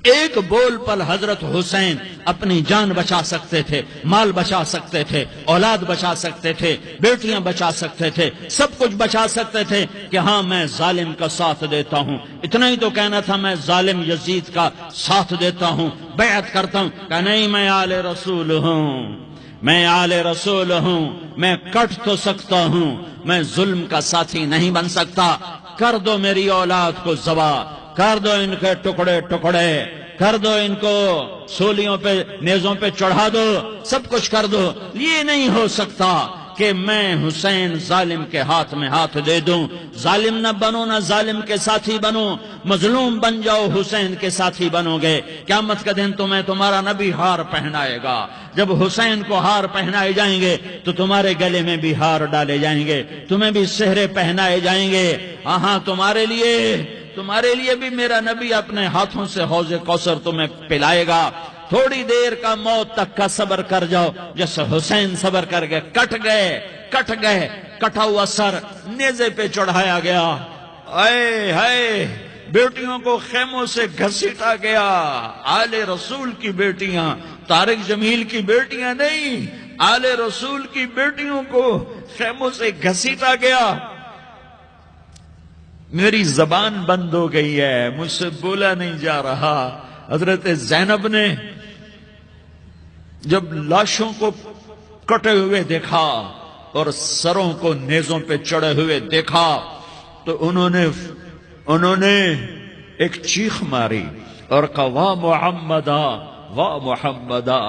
ایک بول پر حضرت حسین اپنی جان بچا سکتے تھے، مال بچا سکتے تھے، اولاد بچا سکتے تھے، بیٹیاں بچا سکتے تھے، سب کچھ بچا سکتے تھے کہ ہاں میں ظالم کا ساتھ دیتا ہوں۔ اتنا ہی تو کہنا تھا میں ظالم یزید کا ساتھ دیتا ہوں، بیعت کرتا ہوں، کہ نہیں میں آل رسول ہوں، میں آل رسول ہوں، میں کٹ تو سکتا ہوں، میں ظلم کا ساتھی نہیں بن سکتا۔ کر دو میری اولاد کو ذبح، کر دو ان کے ٹکڑے ٹکڑے، کر دو ان کو سولیوں پہ نیزوں پہ چڑھا دو، سب کچھ کر دو۔ یہ نہیں ہو سکتا کہ میں حسین ظالم کے ہاتھ میں ہاتھ دے دوں۔ ظالم نہ بنو، نہ ظالم کے ساتھی بنو، مظلوم بن جاؤ، حسین کے ساتھی بنو گے۔ قیامت کا دن تمہیں تمہارا نبی ہار پہنائے گا۔ جب حسین کو ہار پہنائے جائیں گے تو تمہارے گلے میں بھی ہار ڈالے جائیں گے، تمہیں بھی سہرے پہنائے جائیں گے۔ ہاں تمہارے لیے بھی میرا نبی اپنے ہاتھوں سے حوض کوثر تمہیں پلائے گا۔ تھوڑی دیر کا موت تک کا صبر کر جاؤ، جیسے حسین صبر کر گئے، کٹ گئے، کٹا ہوا سر نیزے پہ چڑھایا گیا۔ اے ہائے، بیٹیوں کو خیموں سے گھسیٹا گیا۔ آل رسول کی بیٹیاں، طارق جمیل کی بیٹیاں نہیں، آل رسول کی بیٹیوں کو خیموں سے گھسیٹا گیا۔ میری زبان بند ہو گئی ہے، مجھ سے بولا نہیں جا رہا۔ حضرت زینب نے جب لاشوں کو کٹے ہوئے دیکھا اور سروں کو نیزوں پہ چڑھے ہوئے دیکھا تو انہوں نے ایک چیخ ماری اور کہا واہ محمدا، واہ محمدا،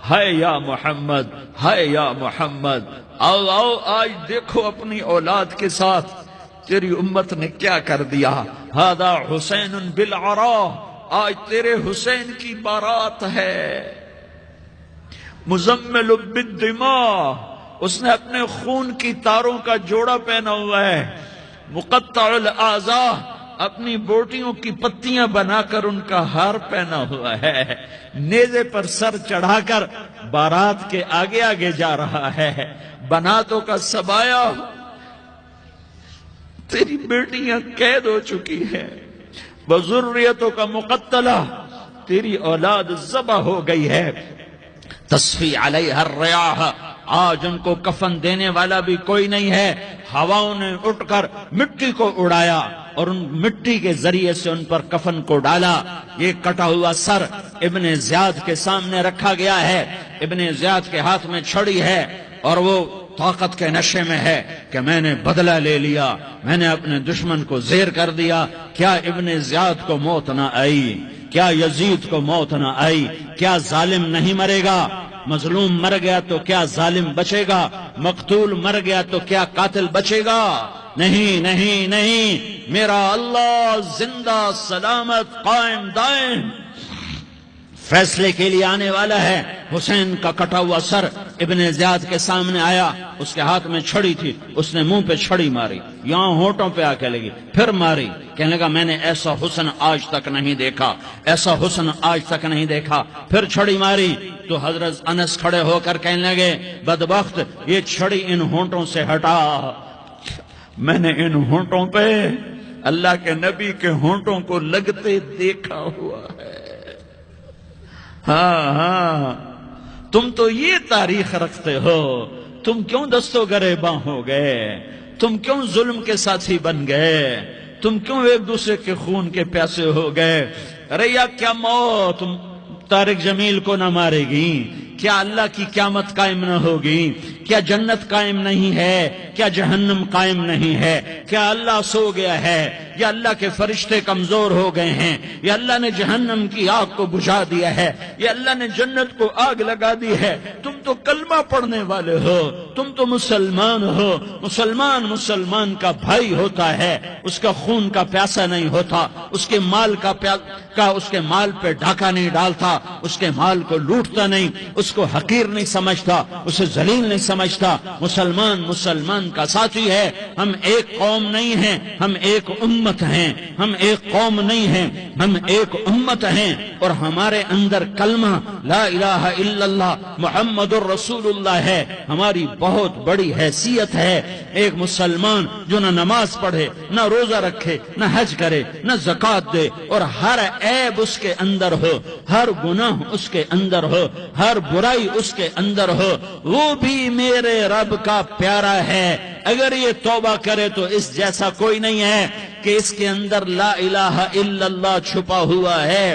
ہائے یا محمد، ہائے یا محمد۔ آؤ آج دیکھو اپنی اولاد کے ساتھ تیری امت نے کیا کر دیا۔ ہذا حسین بالعراء، آج تیرے حسین کی بارات ہے۔ مزمل بالدماء، اس نے اپنے خون کی تاروں کا جوڑا پہنا ہوا ہے۔ مقطع الاعضاء، اپنی بوٹیوں کی پتیاں بنا کر ان کا ہار پہنا ہوا ہے۔ نیزے پر سر چڑھا کر بارات کے آگے آگے جا رہا ہے۔ بناتوں کا سبایا، تیری بیٹیاں قید ہو چکی ہیں۔ وذریتوں کا مقتلہ، تیری اولاد ذبح ہو گئی ہے۔ تصفی علیہ الریاح، آج ان کو کفن دینے والا بھی کوئی نہیں ہے۔ ہواؤں نے اٹھ کر مٹی کو اڑایا اور ان مٹی کے ذریعے سے ان پر کفن کو ڈالا۔ یہ کٹا ہوا سر ابن زیاد کے سامنے رکھا گیا ہے۔ ابن زیاد کے ہاتھ میں چھڑی ہے اور وہ طاقت کے نشے میں ہے کہ میں نے بدلہ لے لیا، میں نے اپنے دشمن کو زیر کر دیا۔ کیا ابن زیاد کو موت نہ آئی؟ کیا یزید کو موت نہ آئی؟ کیا ظالم نہیں مرے گا؟ مظلوم مر گیا تو کیا ظالم بچے گا؟ مقتول مر گیا تو کیا قاتل بچے گا؟ نہیں نہیں نہیں، میرا اللہ زندہ سلامت قائم دائم فیصلے کے لیے آنے والا ہے۔ حسین کا کٹا ہوا سر ابن زیاد کے سامنے آیا، اس کے ہاتھ میں چھڑی تھی، اس نے منہ پہ چھڑی ماری، یہاں ہونٹوں پہ آ کے لگی، پھر ماری، کہنے لگا میں نے ایسا حسن آج تک نہیں دیکھا، ایسا حسن آج تک نہیں دیکھا۔ پھر چھڑی ماری تو حضرت انس کھڑے ہو کر کہنے لگے بدبخت، یہ چھڑی ان ہونٹوں سے ہٹا۔ میں نے ان ہونٹوں پہ اللہ کے نبی کے ہونٹوں کو لگتے دیکھا ہوا ہے۔ ہاں تم تو یہ تاریخ رکھتے ہو، تم کیوں دستوں گریباں ہو گئے؟ تم کیوں ظلم کے ساتھی بن گئے؟ تم کیوں ایک دوسرے کے خون کے پیاسے ہو گئے؟ ارے یا کیا موت طارق جمیل کو نہ مارے گی؟ کیا اللہ کی قیامت قائم نہ ہوگی؟ کیا جنت قائم نہیں ہے؟ کیا جہنم قائم نہیں ہے؟ کیا اللہ سو گیا ہے؟ یا اللہ کے فرشتے کمزور ہو گئے ہیں؟ یا اللہ نے جہنم کی آگ کو بجھا دیا ہے؟ یا اللہ نے جنت کو آگ لگا دی ہے؟ تم تو کلمہ پڑھنے والے ہو، تم تو مسلمان ہو۔ مسلمان کا بھائی ہوتا ہے، اس کا خون کا پیاسا نہیں ہوتا، اس کے مال اس کے مال پہ ڈاکہ نہیں ڈالتا، اس کے مال کو لوٹتا نہیں، اس کو حقیر نہیں سمجھتا، اسے ذلیل نہیں سمجھتا۔ مسلمان ایمان کا ساتھی ہے. ہم ایک قوم نہیں ہیں, ہم ایک امت ہیں. ہم ایک قوم نہیں ہیں, ہم ایک امت ہیں. اور ہمارے اندر کلمہ لا الہ الا اللہ محمد الرسول اللہ ہے. ہماری بہت بڑی حیثیت ہے. ایک مسلمان جو نہ نماز پڑھے, نہ روزہ رکھے, نہ حج کرے, نہ زکوٰۃ دے, اور ہر عیب اس کے اندر ہو, ہر گناہ اس کے اندر ہو, ہر برائی اس کے اندر ہو, وہ بھی میرے رب کا پیارا ہے. اگر یہ توبہ کرے تو اس جیسا کوئی نہیں ہے کہ اس کے اندر لا الہ الا اللہ چھپا ہوا ہے.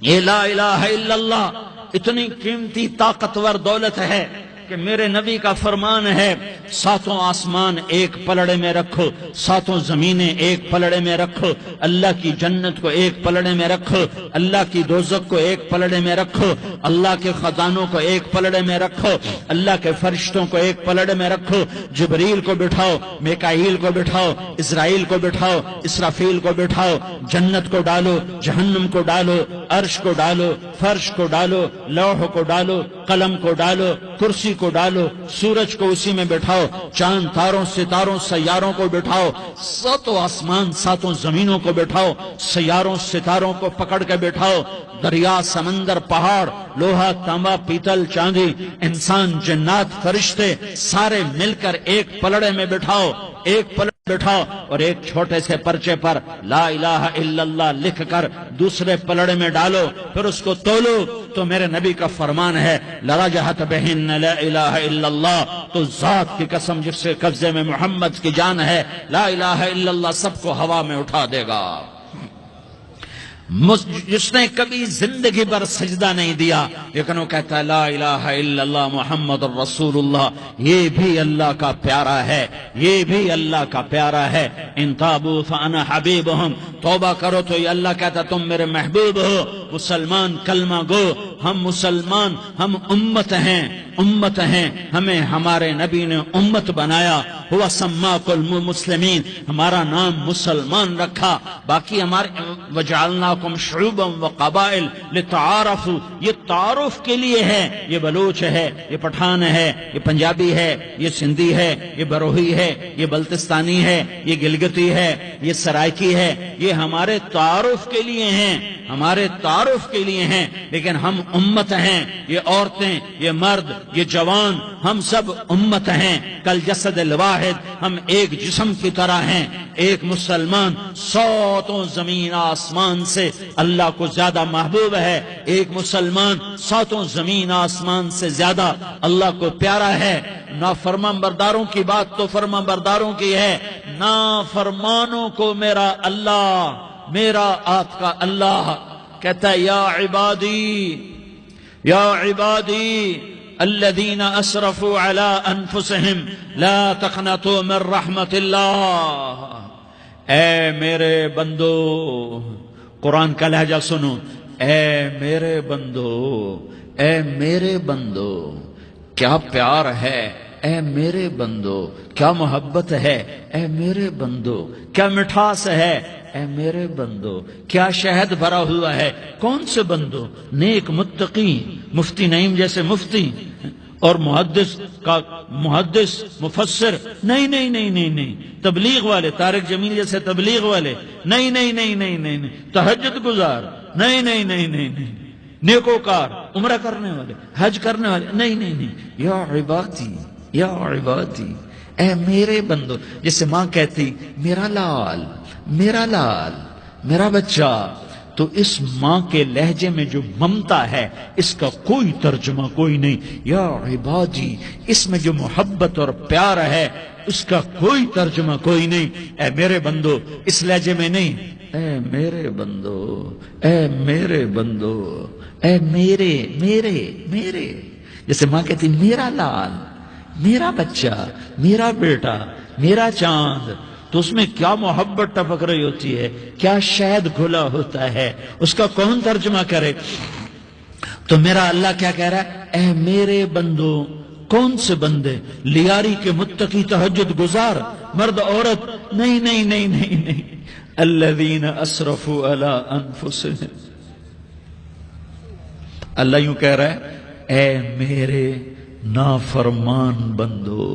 یہ لا الہ الا اللہ اتنی قیمتی طاقتور دولت ہے کہ میرے نبی کا فرمان ہے, ساتوں آسمان ایک پلڑے میں رکھو, ساتوں زمینیں ایک پلڑے میں رکھو, اللہ کی جنت کو ایک پلڑے میں رکھو, اللہ کی دوزخ کو ایک پلڑے میں رکھو, اللہ کے خزانوں کو ایک پلڑے میں رکھو, اللہ کے فرشتوں کو ایک پلڑے میں رکھو. جبریل کو بٹھاؤ, میکائیل کو بٹھاؤ, اسرائیل کو بٹھاؤ, اسرافیل کو بٹھاؤ. جنت کو ڈالو, جہنم کو ڈالو, عرش کو ڈالو, فرش کو ڈالو, لوح کو ڈالو, قلم کو ڈالو, کرسی کو ڈالو, سورج کو اسی میں بٹھاؤ, چاند تاروں ستاروں سیاروں کو بٹھاؤ, ساتوں آسمان ساتوں زمینوں کو بٹھاؤ, سیاروں ستاروں کو پکڑ کے بٹھاؤ, دریا سمندر پہاڑ لوہا تانبا پیتل چاندی انسان جنات فرشتے سارے مل کر ایک پلڑے میں بٹھاؤ, ایک پلڑے بٹھاؤ, اور ایک چھوٹے سے پرچے پر لا الہ الا اللہ لکھ کر دوسرے پلڑے میں ڈالو, پھر اس کو تولو. تو میرے نبی کا فرمان ہے لرجحت بہن لا الہ الا اللہ, تو ذات کی قسم جس سے قبضے میں محمد کی جان ہے, لا الہ الا اللہ سب کو ہوا میں اٹھا دے گا. جس نے کبھی زندگی بھر سجدہ نہیں دیا لیکن وہ کہتا ہے لا الہ الا اللہ محمد الرسول اللہ, یہ بھی اللہ کا پیارا ہے, یہ بھی اللہ کا پیارا ہے. ان تابوا فانا حبیبہم, توبہ کرو تو یہ اللہ کہتا تم میرے محبوب ہو. مسلمان کلمہ گو, ہم مسلمان, ہم امت ہیں, امت ہیں, ہمیں ہمارے نبی نے امت بنایا. ہوا سماکم المسلمین, ہمارا نام مسلمان رکھا. باقی ہمارے وجعلناکم شعوبا وقبائل لتعارفوا, یہ تعارف کے لیے ہے. یہ بلوچ ہے, یہ پٹھان ہے, یہ پنجابی ہے, یہ سندھی ہے, یہ بروہی ہے, یہ بلتستانی ہے, یہ گلگتی ہے, یہ سرائکی ہے. یہ ہمارے تعارف کے لیے ہیں, ہمارے تعارف کے لیے ہیں. لیکن ہم امت ہیں, یہ عورتیں, یہ مرد, یہ جوان, ہم سب امت ہیں. کل جسد الواحد, ہم ایک جسم کی طرح ہیں. ایک مسلمان ساتوں زمین آسمان سے اللہ کو زیادہ محبوب ہے. ایک مسلمان ساتوں زمین آسمان سے زیادہ اللہ کو پیارا ہے. نافرمان برداروں کی بات تو فرمان برداروں کی ہے, نافرمانوں کو میرا اللہ, میرا آپ کا اللہ کہتا ہے یا عبادی, یا عبادی الذین اسرفوا علی انفسہم لا تقنطوا من رحمت اللہ. اے میرے بندو, قرآن کا لہجہ سنو, اے میرے بندو, اے میرے بندو, کیا پیار ہے, اے میرے بندو, کیا محبت ہے, اے میرے بندو, کیا مٹھاس ہے, اے میرے بندو, کیا شہد بھرا ہوا ہے. کون سے بندو؟ نیک متقی, مفتی نعیم جیسے مفتی اور محدث مفسر, نہیں نہیں نہیں نہیں نہیں, تبلیغ والے, طارق جمیل جیسے تبلیغ والے, نہیں نہیں نہیں نہیں نہیں, تہجد گزار, نہیں نہیں نہیں نہیں نہیں, نیکوکار, عمرہ کرنے والے, حج کرنے والے, نہیں نہیں نہیں. یا عبادی, یا عبادی, اے میرے بندو. جسے ماں کہتی میرا لال, میرا لال, میرا بچہ, تو اس ماں کے لہجے میں جو ممتا ہے اس کا کوئی ترجمہ کوئی نہیں. یا عبادی, اس میں جو محبت اور پیار ہے اس کا کوئی ترجمہ کوئی نہیں. اے میرے بندو, اس لہجے میں نہیں, اے میرے بندو, اے میرے بندو, اے میرے میرے میرے. جیسے ماں کہتی میرا لال, میرا بچہ, میرا بیٹا, میرا چاند, تو اس میں کیا محبت ٹپک رہی ہوتی ہے, کیا شہد گھلا ہوتا ہے, اس کا کون ترجمہ کرے. تو میرا اللہ کیا کہہ رہا ہے, اے میرے بندو. کون سے بندے؟ لیاری کے متقی, تہجد گزار, مرد عورت, نہیں نہیں نہیں نہیں نہیں, الذین اسرفوا علی انفسہم. اللہ یوں کہہ رہا ہے, اے میرے نافرمان بندو,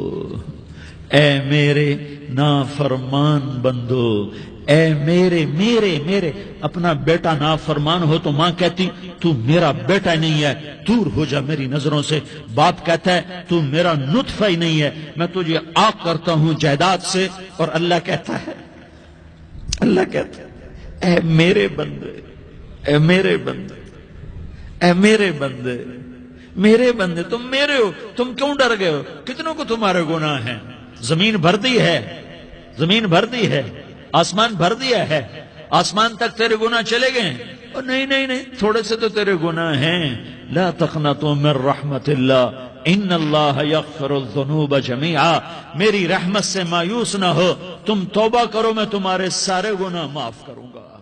اے میرے نافرمان بندو، اے میرے میرے میرے اپنا بیٹا نافرمان ہو تو ماں کہتی تو میرا بیٹا نہیں ہے، دور ہو جا میری نظروں سے۔ باپ کہتا ہے تو میرا نطفہ ہی نہیں ہے، میں تجھے آگ کرتا ہوں جائیداد سے۔ اور اللہ کہتا ہے اے میرے بندے، اے میرے بندے، اے میرے بندے، میرے بندے، تم میرے ہو، تم کیوں ڈر گئے ہو؟ کتنوں کو تمہارے گناہ ہیں؟ زمین بھر دی ہے، زمین بھر دی ہے، آسمان بھر دیا ہے، آسمان تک تیرے گناہ چلے گئے؟ اور نہیں نہیں نہیں، تھوڑے سے تو تیرے گناہ ہیں۔ لا تقنطوا من رحمت اللہ ان اللہ یغفر الذنوب جمیعا، میری رحمت سے مایوس نہ ہو، تم توبہ کرو، میں تمہارے سارے گناہ معاف کروں گا۔